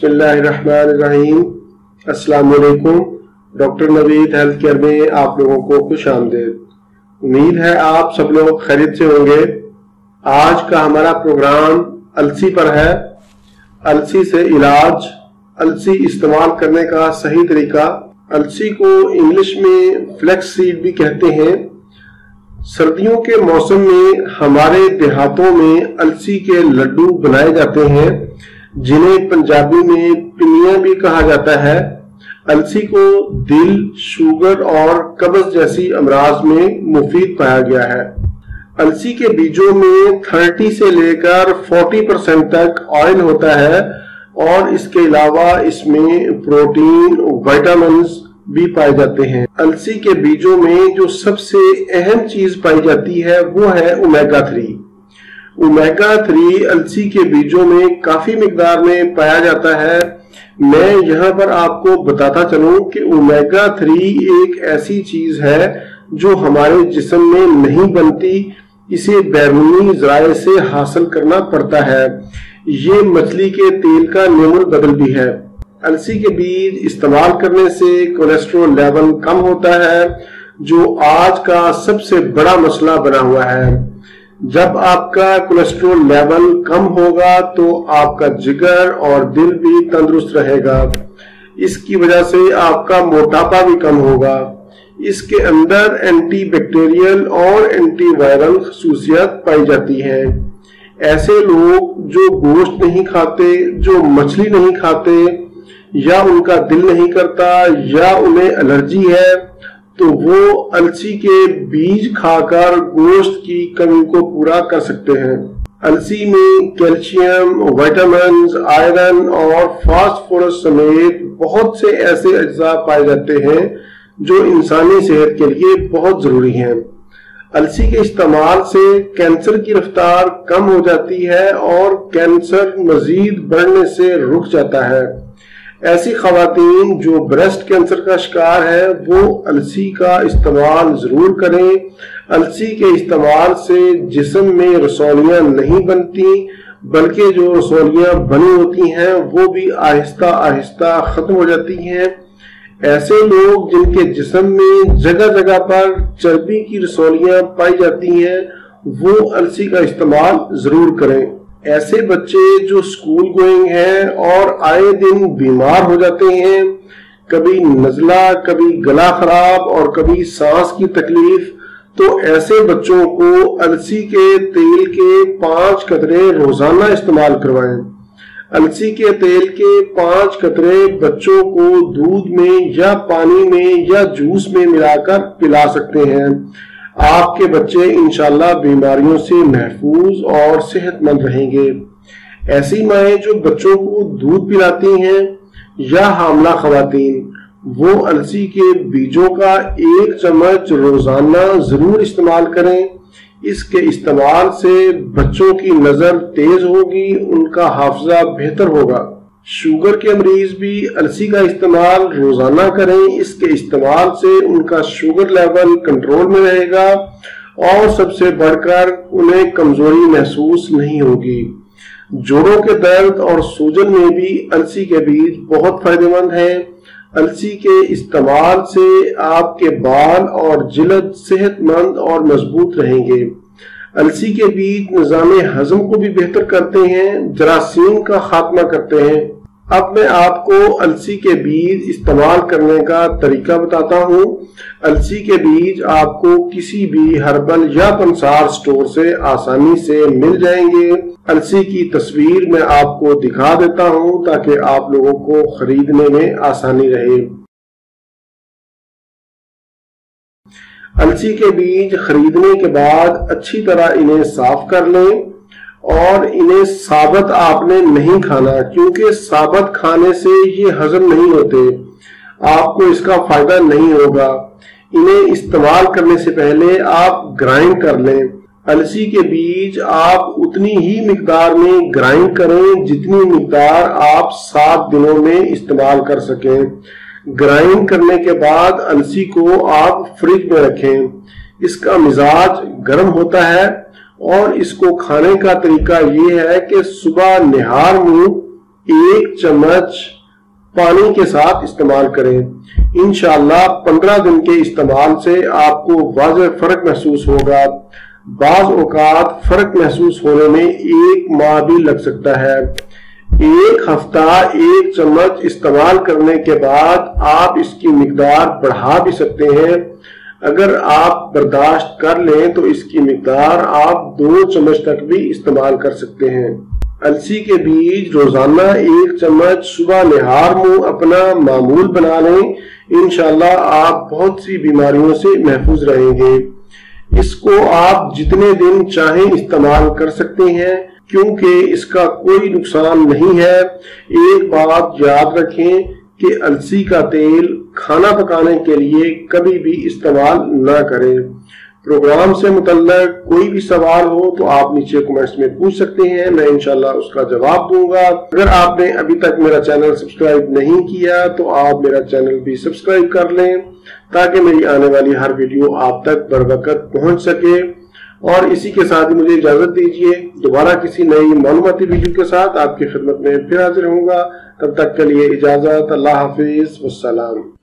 बिस्मिल्लाहिर्रहमानिर्रहीम। अस्सलाम वालेकुम। डॉक्टर नवीद हेल्थ केयर में आप लोगों को खुश आमदीद। उम्मीद है आप सब लोग खैरियत से होंगे। आज का हमारा प्रोग्राम अलसी पर है। अलसी से इलाज, अलसी इस्तेमाल करने का सही तरीका। अलसी को इंग्लिश में फ्लैक्स सीड भी कहते हैं। सर्दियों के मौसम में हमारे देहातों में अलसी के लड्डू बनाए जाते हैं, जिन्हें पंजाबी में पिनिया भी कहा जाता है। अलसी को दिल, शुगर और कब्ज जैसी अमराज में मुफीद पाया गया है। अलसी के बीजों में 30 से लेकर 40% तक ऑयल होता है और इसके अलावा इसमें प्रोटीन, विटामिन भी पाए जाते हैं। अलसी के बीजों में जो सबसे अहम चीज पाई जाती है वो है ओमेगा 3। ओमेगा 3 अलसी के बीजों में काफी मिकदार में पाया जाता है। मैं यहाँ पर आपको बताता चलूं कि ओमेगा 3 एक ऐसी चीज है जो हमारे जिस्म में नहीं बनती, इसे बैरूनी ज़राए से हासिल करना पड़ता है। ये मछली के तेल का नेमुल बदल भी है। अलसी के बीज इस्तेमाल करने से कोलेस्ट्रॉल लेवल कम होता है, जो आज का सबसे बड़ा मसला बना हुआ है। जब आपका कोलेस्ट्रॉल लेवल कम होगा तो आपका जिगर और दिल भी तंदुरुस्त रहेगा। इसकी वजह से आपका मोटापा भी कम होगा। इसके अंदर एंटी बैक्टीरियल और एंटी वायरल खसूसियत पाई जाती है। ऐसे लोग जो गोश्त नहीं खाते, जो मछली नहीं खाते, या उनका दिल नहीं करता, या उन्हें एलर्जी है, तो वो अलसी के बीज खाकर गोश्त की कमी को पूरा कर सकते हैं। अलसी में कैल्शियम, विटामिन, आयरन और फास्फोरस समेत बहुत से ऐसे अज्जा पाए जाते हैं जो इंसानी सेहत के लिए बहुत जरूरी हैं। अलसी के इस्तेमाल से कैंसर की रफ्तार कम हो जाती है और कैंसर मजीद बढ़ने से रुक जाता है। ऐसी खवातीन जो ब्रेस्ट कैंसर का शिकार है वो अलसी का इस्तेमाल जरूर करें। अलसी के इस्तेमाल से जिस्म में रसौलियां नहीं बनती, बल्कि जो रसौलियां बनी होती हैं वो भी आहिस्ता आहिस्ता खत्म हो जाती हैं। ऐसे लोग जिनके जिस्म में जगह जगह पर चर्बी की रसौलियां पाई जाती हैं वो अलसी का इस्तेमाल जरूर करें। ऐसे बच्चे जो स्कूल गोइंग हैं और आए दिन बीमार हो जाते हैं, कभी नज़ला, कभी गला खराब और कभी सांस की तकलीफ, तो ऐसे बच्चों को अलसी के तेल के 5 कतरे रोजाना इस्तेमाल करवाएं। अलसी के तेल के 5 कतरे बच्चों को दूध में या पानी में या जूस में मिलाकर पिला सकते हैं। आपके बच्चे इंशाल्लाह बीमारियों से महफूज और सेहतमंद रहेंगे। ऐसी माएं जो बच्चों को दूध पिलाती हैं या हामला खवातीन, वो अलसी के बीजों का 1 चम्मच रोजाना जरूर इस्तेमाल करें। इसके इस्तेमाल से बच्चों की नजर तेज होगी, उनका हाफजा बेहतर होगा। शुगर के मरीज भी अलसी का इस्तेमाल रोजाना करें। इसके इस्तेमाल से उनका शुगर लेवल कंट्रोल में रहेगा और सबसे बढ़कर उन्हें कमजोरी महसूस नहीं होगी। जोड़ों के दर्द और सूजन में भी अलसी के बीज बहुत फायदेमंद हैं। अलसी के इस्तेमाल से आपके बाल और जिल्द सेहतमंद और मजबूत रहेंगे। अलसी के बीज निजाम हजम को भी बेहतर करते हैं, जरासीम का खात्मा करते हैं। अब मैं आपको अलसी के बीज इस्तेमाल करने का तरीका बताता हूँ। अलसी के बीज आपको किसी भी हर्बल या पंसार स्टोर से आसानी से मिल जाएंगे। अलसी की तस्वीर मैं आपको दिखा देता हूँ ताकि आप लोगों को खरीदने में आसानी रहे। अलसी के बीज खरीदने के बाद अच्छी तरह इन्हें साफ कर लें और इन्हें साबुत आपने नहीं खाना, क्योंकि साबुत खाने से ये हजम नहीं होते, आपको इसका फायदा नहीं होगा। इन्हें इस्तेमाल करने से पहले आप ग्राइंड कर लें। अलसी के बीज आप उतनी ही मिकदार में ग्राइंड करें जितनी मिकदार आप 7 दिनों में इस्तेमाल कर सकें। ग्राइंड करने के बाद अलसी को आप फ्रिज में रखें। इसका मिजाज गर्म होता है और इसको खाने का तरीका ये है कि सुबह निहार मुंह 1 चम्मच पानी के साथ इस्तेमाल करें। इंशाअल्लाह 15 दिन के इस्तेमाल से आपको वाज़ेह फर्क महसूस होगा। बाज़ औक़ात फर्क महसूस होने में 1 माह भी लग सकता है। 1 हफ्ता 1 चम्मच इस्तेमाल करने के बाद आप इसकी मिकदार बढ़ा भी सकते हैं। अगर आप बर्दाश्त कर लें तो इसकी मिकदार आप 2 चम्मच तक भी इस्तेमाल कर सकते हैं। अलसी के बीज रोजाना 1 चम्मच सुबह निहार मुंह अपना मामूल बना लें। इंशाअल्लाह आप बहुत सी बीमारियों से महफूज रहेंगे। इसको आप जितने दिन चाहें इस्तेमाल कर सकते हैं क्योंकि इसका कोई नुकसान नहीं है। एक बात याद रखें कि अलसी का तेल खाना पकाने के लिए कभी भी इस्तेमाल ना करें। प्रोग्राम से मुतल्लिक कोई भी सवाल हो तो आप नीचे कमेंट्स में पूछ सकते हैं, मैं इंशाल्लाह उसका जवाब दूंगा। अगर आपने अभी तक मेरा चैनल सब्सक्राइब नहीं किया तो आप मेरा चैनल भी सब्सक्राइब कर लें ताकि मेरी आने वाली हर वीडियो आप तक बरवकत पहुंच सके। और इसी के साथ ही मुझे इजाजत दीजिए, दोबारा किसी नई मालूमाती वीडियो के साथ आपकी खिदमत में फिर हाजिर होऊंगा। तब तक के लिए इजाजत, अल्लाह हाफिज, वस्सलाम।